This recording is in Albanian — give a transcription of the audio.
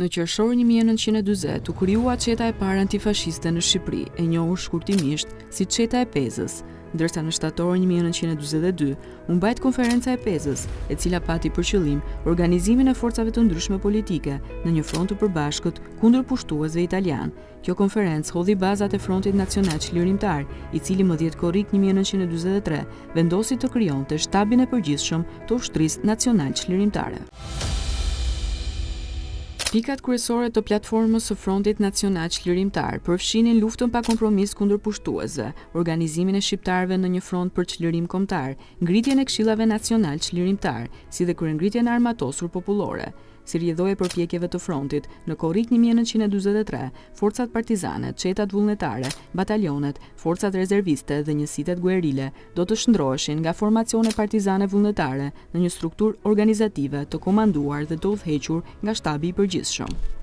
Në qershor 1940 u krijua Çeta e parë antifashiste në Shqipëri, e njohur shkurtimisht si Çeta e Pezës, ndërsa në shtator 1942 u mbajt konferenca e Pezës, e cila pati për qëllim organizimin e forcave të ndryshme politike në një front të përbashkët kundër pushtuesve italian. Kjo konferencë hodhi bazat e Frontit Nacional Çlirimtar, i cili më 10 korrik 1943 vendosi të krijonte shtabin e përgjithshëm të ushtrisë nacional çlirimtare. Pikat kryesore të platformës së Frontit Nacional Çlirimtar përfshinin luftën pa kompromis kundër pushtuesve, organizimin e shqiptarëve në një front për çlirim kombëtar, ngritjen e këshillave nacional çlirimtar, si dhe kryengritjen e armatosur popullore. Si rrjedhoi përpjekjeve të frontit, në korrik 1943, forcat partizane, çetat vullnetare, batalionet, forcat rezerviste dhe njësitet guerile do të shndroheshin nga formacione partizane vullnetare në një strukturë organizative të komanduar dhe të udhëhequr nga shtabi i përgjithshëm.